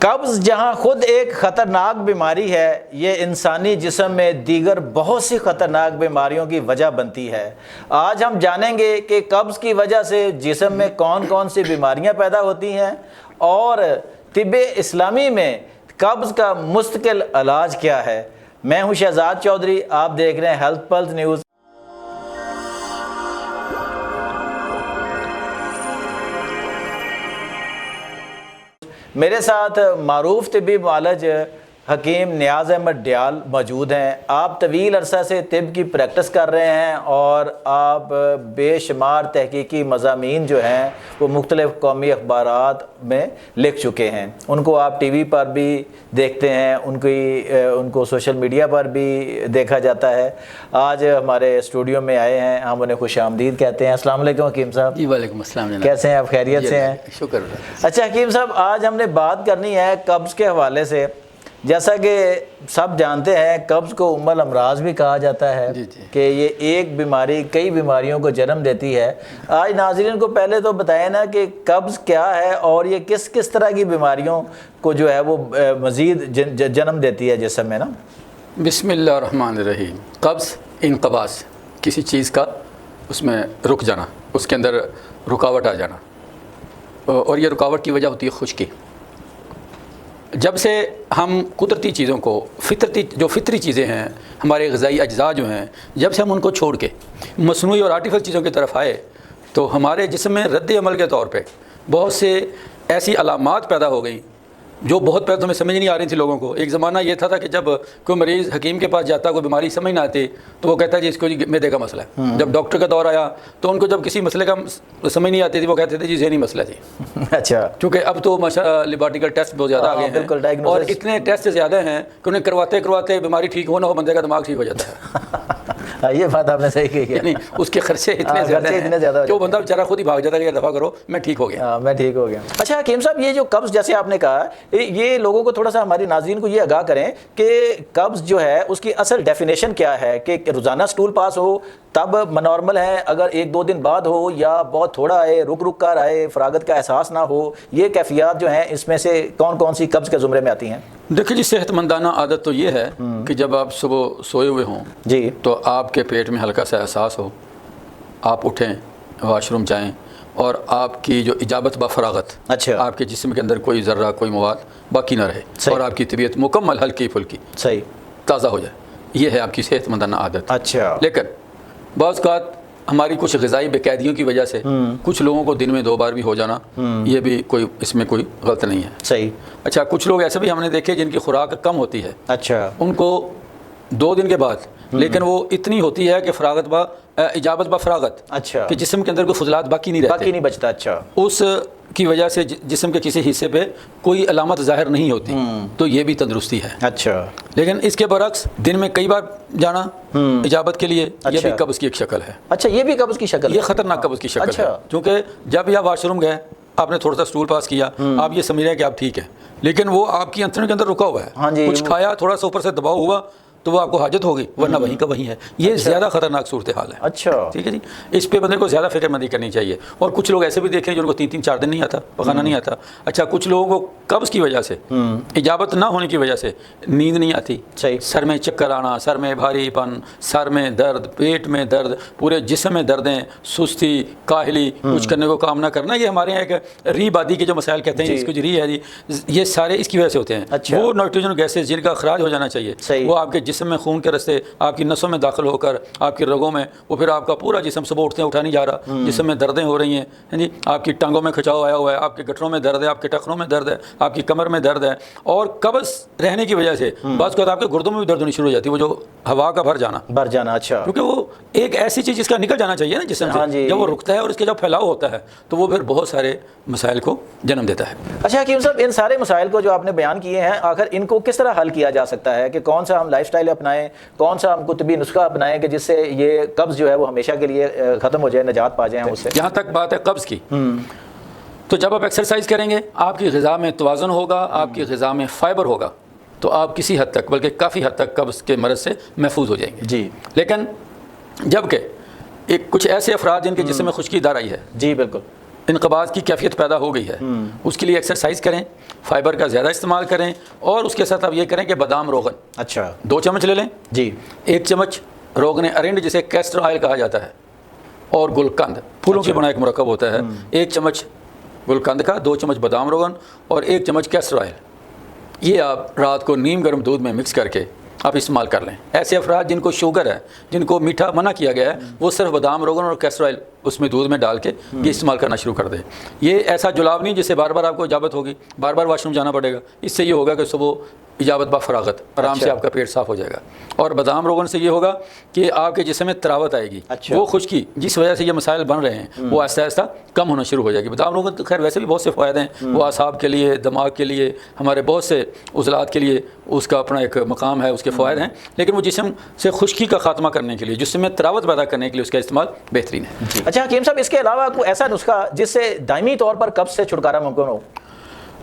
قبض جہاں خود ایک خطرناک بیماری ہے، یہ انسانی جسم میں دیگر بہت سی خطرناک بیماریوں کی وجہ بنتی ہے۔ آج ہم جانیں گے کہ قبض کی وجہ سے جسم میں کون کون سی بیماریاں پیدا ہوتی ہیں اور طب اسلامی میں قبض کا مستقل علاج کیا ہے۔ میں ہوں شہزاد چودھری، آپ دیکھ رہے ہیں ہیلتھ پلس نیوز۔ میرے ساتھ معروف طبی معالج حکیم نیاز احمد ڈیال موجود ہیں۔ آپ طویل عرصہ سے طب کی پریکٹس کر رہے ہیں اور آپ بے شمار تحقیقی مضامین جو ہیں وہ مختلف قومی اخبارات میں لکھ چکے ہیں۔ ان کو آپ ٹی وی پر بھی دیکھتے ہیں، ان کو سوشل میڈیا پر بھی دیکھا جاتا ہے۔ آج ہمارے اسٹوڈیو میں آئے ہیں، ہم انہیں خوش آمدید کہتے ہیں۔ السلام علیکم حکیم صاحب۔ جی وعلیکم السلام جناب، کیسے ہیں آپ؟ خیریت سے ہیں؟ شکر اللہ۔ اچھا حکیم صاحب، آج ہم نے بات کرنی ہے قبض کے حوالے سے۔ جیسا کہ سب جانتے ہیں قبض کو ام الامراض بھی کہا جاتا ہے کہ یہ ایک بیماری کئی بیماریوں کو جنم دیتی ہے۔ آج ناظرین کو پہلے تو بتائیں نا کہ قبض کیا ہے اور یہ کس کس طرح کی بیماریوں کو جو ہے وہ مزید جنم دیتی ہے جسم میں نا۔ بسم اللہ الرحمن الرحیم۔ قبض انقباض، کسی چیز کا اس میں رک جانا، اس کے اندر رکاوٹ آ جانا، اور یہ رکاوٹ کی وجہ ہوتی ہے خشکی۔ جب سے ہم قدرتی چیزوں کو فطری چیزیں ہیں، ہمارے غذائی اجزاء جو ہیں، جب سے ہم ان کو چھوڑ کے مصنوعی اور آرٹیفیشل چیزوں کی طرف آئے تو ہمارے جسم میں رد عمل کے طور پہ بہت سے ایسی علامات پیدا ہو گئیں جو بہت پہلے تو ہمیں سمجھ نہیں آ رہی تھی لوگوں کو۔ ایک زمانہ یہ تھا کہ جب کوئی مریض حکیم کے پاس جاتا، کوئی بیماری سمجھ نہ آتی تو وہ کہتا ہے جی اس کو معدے کا مسئلہ ہے۔ جب ڈاکٹر کا دور آیا تو ان کو جب کسی مسئلے کا سمجھ نہیں آتی تھی وہ کہتے تھے جی ذہنی مسئلہ جی۔ اچھا، کیونکہ اب تو لیبارٹیکل ٹیسٹ بہت زیادہ آ گئے ہیں اور اتنے ٹیسٹ زیادہ ہیں کہ انہیں کرواتے بیماری ٹھیک ہو نہ ہو بندے کا دماغ ٹھیک ہو جاتا ہے۔ یہ بات آپ نے صحیح کہی ہے، یعنی اس کے خرچے اتنے زیادہ ہیں کہ وہ بندہ بیچارہ خود ہی بھاگ جاتا ہے کہ دفعہ کرو میں ٹھیک ہو گیا، میں ٹھیک ہو گیا۔ اچھا حکیم صاحب، یہ جو قبض جیسے آپ نے کہا، یہ لوگوں کو تھوڑا سا ہماری ناظرین کو یہ آگاہ کریں کہ قبض جو ہے اس کی اصل ڈیفینیشن کیا ہے؟ کہ روزانہ سٹول پاس ہو تب نارمل ہے، اگر ایک دو دن بعد ہو یا بہت تھوڑا آئے، رک کر آئے، فراغت کا احساس نہ ہو، یہ کیفیات جو ہیں اس میں سے کون کون سی قبض کے زمرے میں آتی ہیں؟ دیکھیں جی، صحت مندانہ عادت تو یہ ہے کہ جب آپ صبح سوئے ہوئے ہوں جی تو آپ کے پیٹ میں ہلکا سا احساس ہو، آپ اٹھیں، واش روم جائیں اور آپ کی جو اجابت بفراغت، اچھا، آپ کے جسم کے اندر کوئی ذرہ کوئی مواد باقی نہ رہے اور آپ کی طبیعت مکمل ہلکی پھلکی صحیح تازہ ہو جائے، یہ ہے آپ کی صحت مندانہ عادت۔ اچھا، لیکن بعض اوقات ہماری کچھ غذائی بے قیدیوں کی وجہ سے کچھ لوگوں کو دن میں 2 بار بھی ہو جانا، یہ بھی اس میں کوئی غلط نہیں ہے۔ صحیح۔ اچھا، کچھ لوگ ایسے بھی ہم نے دیکھے جن کی خوراک کم ہوتی ہے، اچھا، ان کو 2 دن کے بعد لیکن وہ اتنی ہوتی ہے کہ اجابت بفراغت، اچھا، کہ جسم کے اندر کوئی فضلات باقی نہیں بچتا۔ اچھا، اس کی وجہ سے جسم کے کسی حصے پہ کوئی علامت ظاہر نہیں ہوتی، تو یہ بھی تندرستی ہے۔ اچھا، لیکن اس کے برعکس دن میں کئی بار جانا اجابت کے لیے، یہ بھی قبض کی ایک شکل ہے۔ اچھا، یہ بھی قبض کی شکل ہے، یہ خطرناک قبض کی شکل ہے، کیونکہ جب آپ واش روم گئے، آپ نے تھوڑا سا سٹول پاس کیا، آپ یہ سمجھ رہے ہیں کہ آپ ٹھیک ہیں، لیکن وہ آپ کی انتڑیوں کے اندر رکا ہوا ہے، کچھ کھایا، تھوڑا سا اوپر سے دباؤ ہوا تو وہ آپ کو حاجت ہوگی، ورنہ وہیں کا وہیں ہے۔ یہ زیادہ خطرناک صورتحال ہے۔ اچھا، ٹھیک ہے جی، اس پہ بندے کو زیادہ فکر مندی کرنی چاہیے۔ اور کچھ لوگ ایسے بھی دیکھیں جو ان کو 3-4 دن نہیں آتا، پخانا نہیں آتا۔ اچھا، کچھ لوگوں کو قبض کی وجہ سے، اجابت نہ ہونے کی وجہ سے نیند نہیں آتی، سر میں چکر آنا، سر میں بھاری پن، سر میں درد، پیٹ میں درد، پورے جسم میں دردیں، سستی، کاہلی، کچھ کرنے کو کام نہ کرنا، یہ ہمارے یہاں ایک ری بادی کے جو مسائل کہتے ہیں، اس کو جو ری ہے جی، یہ سارے اس کی وجہ سے ہوتے ہیں۔ وہ نائٹروجن گیسز جن کا اخراج ہو جانا چاہیے، وہ آپ کے جسم میں خون کے رستے آپ کی نسوں میں داخل ہو کر آپ کی رگوں میں، وہ پھر آپ کا پورا جسم صبح اٹھتے ہیں اٹھا نہیں جا رہا، جسم میں دردیں ہو رہی ہیں جی، آپ کی ٹانگوں میں کھچاؤ آیا ہوا ہے، آپ کے گٹروں میں درد ہے، آپ کے ٹخنوں میں درد ہے، آپ کی کمر میں درد ہے، اور قبض رہنے کی وجہ سے بعض اوقات آپ کے گردوں میں بھی درد ہونی شروع ہو جاتی ہے، وہ جو ہوا کا بھر جانا۔ اچھا، کیونکہ وہ ایک ایسی چیز جس کا نکل جانا چاہیے نا جسم سے، جب وہ رکتا ہے اور اس کے جب پھیلاؤ ہوتا ہے تو وہ پھر بہت سارے مسائل کو جنم دیتا ہے۔ اچھا حکیم صاحب، ان سارے مسائل کو جو آپ نے بیان کیے ہیں، آخر ان کو کس طرح حل کیا جا سکتا ہے؟ کہ کون سا ہم لائف سٹائل اپنائیں، کون سا ہم کو طبی نسخہ اپنائیں کہ جس سے یہ قبض جو ہے وہ ہمیشہ کے لیے ختم ہو جائے، نجات پا جائیں اس سے؟ جہاں تک بات ہے قبض کی، تو جب آپ ایکسرسائز کریں گے، آپ کی غذا میں توازن ہوگا، آپ کی غذا میں فائبر ہوگا، تو آپ کسی حد تک، بلکہ کافی حد تک قبض کے مرض سے محفوظ ہو جائیں گے جی۔ لیکن جب کہ کچھ ایسے افراد جن کے جسم میں خشکی دار آئی ہے، جی بالکل، انقباض کی کیفیت پیدا ہو گئی ہے، اس کے لیے ایکسرسائز کریں، فائبر کا زیادہ استعمال کریں، اور اس کے ساتھ اب یہ کریں کہ بادام روغن اچھا 2 چمچ لے لیں جی، 1 چمچ روغن ارنڈ جسے کیسٹر آئل کہا جاتا ہے، اور گلقند پھولوں کی بنا ایک مرکب ہوتا ہے، 1 چمچ گلقند کا، 2 چمچ بادام روغن اور 1 چمچ کیسٹر آئل، یہ آپ رات کو نیم گرم دودھ میں مکس کر کے آپ استعمال کر لیں۔ ایسے افراد جن کو شوگر ہے، جن کو میٹھا منع کیا گیا ہے، وہ صرف بادام روغن اور کیسٹر آئل اس میں دودھ میں ڈال کے یہ استعمال کرنا شروع کر دیں۔ یہ ایسا جلاب نہیں جس سے بار بار آپ کو اجابت ہوگی، بار بار واش روم جانا پڑے گا، اس سے یہ ہوگا کہ صبح اجابت با فراغت آرام سے آپ کا پیٹ صاف ہو جائے گا۔ اور بادام روغن سے یہ ہوگا کہ آپ کے جسم میں تراوت آئے گی، وہ خشکی جس وجہ سے یہ مسائل بن رہے ہیں وہ آہستہ آہستہ کم ہونا شروع ہو جائے گی۔ بادام روغن تو خیر ویسے بھی بہت سے فوائد ہیں، وہ اعصاب کے لیے، دماغ کے لیے، ہمارے بہت سے عضلات کے لیے اس کا اپنا ایک مقام ہے، اس کے فوائد ہیں، لیکن وہ جسم سے خشکی کا خاتمہ کرنے کے لیے، جسم میں تراوت پیدا کرنے کے لیے اس کا استعمال بہترین ہے۔ اچھا حکیم صاحب، اس کے علاوہ کوئی ایسا نسخہ جس سے دائمی طور پر قبض سے چھٹکارا ممکن ہو؟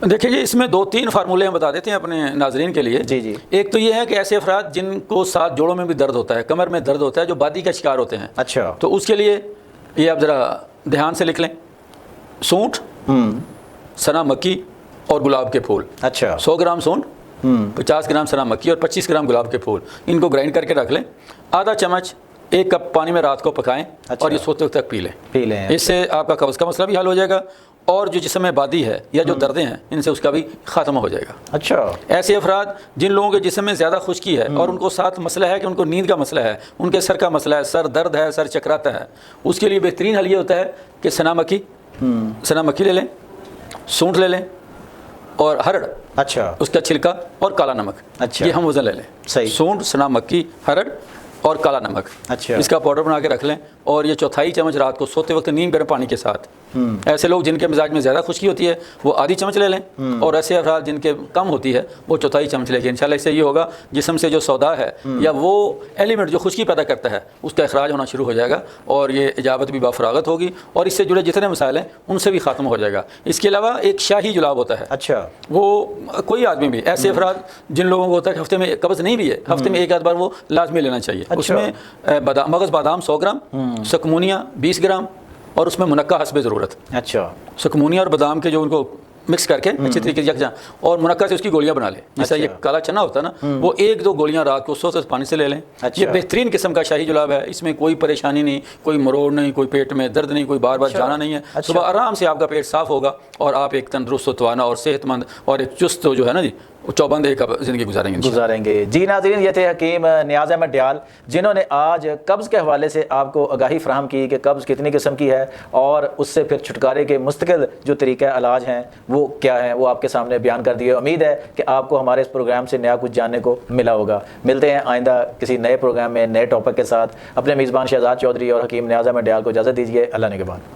دیکھیں جی، اس میں 2-3 فارمولے ہم بتا دیتے ہیں اپنے ناظرین کے لیے۔ جی جی۔ ایک تو یہ ہے کہ ایسے افراد جن کو ساتھ جوڑوں میں بھی درد ہوتا ہے، کمر میں درد ہوتا ہے، جو بادی کا شکار ہوتے ہیں، اچھا، تو اس کے لیے یہ آپ ذرا دھیان سے لکھ لیں، سونٹ، سنا مکی اور گلاب کے پھول، اچھا 100 گرام سونٹ، 50 گرام سنا مکی اور 25 گرام گلاب کے پھول، ان کو گرائنڈ کر کے رکھ لیں، آدھا چمچ 1 کپ پانی میں رات کو پکائیں اور یہ سوتے وقت تک پی لیں۔ اس سے آپ کا قبض کا مسئلہ بھی حل ہو جائے گا، اور جو جسم میں بادی ہے یا جو دردیں ہیں ان سے اس کا بھی خاتمہ ہو جائے گا۔ اچھا، ایسے افراد جن لوگوں کے جسم میں زیادہ خشکی ہے اور ان کو ساتھ مسئلہ ہے کہ ان کو نیند کا مسئلہ ہے، ان کے سر کا مسئلہ ہے، سر درد ہے، سر چکراتا ہے، اس کے لیے بہترین حل یہ ہوتا ہے کہ سنا مکی لے لیں، سونٹ لے لیں اور ہرڑ، اچھا اس کا چھلکا اور کالا نمک، اچھا، یہ ہم وزن لے لیں۔ صحیح۔ سونٹ، سنا مکی، ہرڑ اور کالا نمک، اچھا، اس کا پاؤڈر بنا کے رکھ لیں، اور یہ 1/4 چمچ رات کو سوتے وقت نیم گرم پانی کے ساتھ۔ ایسے لوگ جن کے مزاج میں زیادہ خشکی ہوتی ہے وہ آدھی چمچ لے لیں، اور ایسے افراد جن کے کم ہوتی ہے وہ 1/4 چمچ لے کے انشاءاللہ اس سے یہ ہوگا جسم سے جو سودا ہے یا وہ ایلیمنٹ جو خشکی پیدا کرتا ہے اس کا اخراج ہونا شروع ہو جائے گا، اور یہ اجابت بھی بافراغت ہوگی، اور اس سے جڑے جتنے مسائل ہیں ان سے بھی خاتمہ ہو جائے گا۔ اس کے علاوہ ایک شاہی جلاب ہوتا ہے، اچھا، وہ کوئی آدمی بھی، ایسے افراد جن لوگوں کو ہوتا ہے کہ ہفتے میں قبض نہیں بھی ہے، ہفتے میں 1 آدھ بار وہ لازمی لینا چاہیے۔ اس میں مغز بادام 100 گرام، سکمونیا 20 گرام، اور اس میں منقع حسب ضرورت، اچھا، سکمونیا اور بادام کے جو ان کو مکس کر کے اچھی طریقے سے یکجا، اور منقع سے اس کی گولیاں بنا لیں، جیسا یہ کالا چنا ہوتا ہے نا، وہ 1-2 گولیاں رات کو 100 پانی سے لے لیں۔ یہ بہترین قسم کا شاہی جلاب ہے، اس میں کوئی پریشانی نہیں، کوئی مروڑ نہیں، کوئی پیٹ میں درد نہیں، کوئی بار بار جانا نہیں ہے، صبح آرام سے آپ کا پیٹ صاف ہوگا اور آپ ایک تندرست و توانا اور صحت مند اور ایک چست جو ہے نا جی چوبند ایک زندگی گزاریں گے۔ جی ناظرین، یہ تھے حکیم نیاز احمد ڈیال، جنہوں نے آج قبض کے حوالے سے آپ کو آگاہی فراہم کی کہ قبض کتنی قسم کی ہے اور اس سے پھر چھٹکارے کے مستقل جو طریقہ علاج ہیں وہ کیا ہیں، وہ آپ کے سامنے بیان کر دیے۔ امید ہے کہ آپ کو ہمارے اس پروگرام سے نیا کچھ جاننے کو ملا ہوگا۔ ملتے ہیں آئندہ کسی نئے پروگرام میں نئے ٹاپک کے ساتھ۔ اپنے میزبان شہزاد چودھری اور حکیم نیاز احمد ڈیال کو اجازت دیجیے۔ اللہ نگہبان۔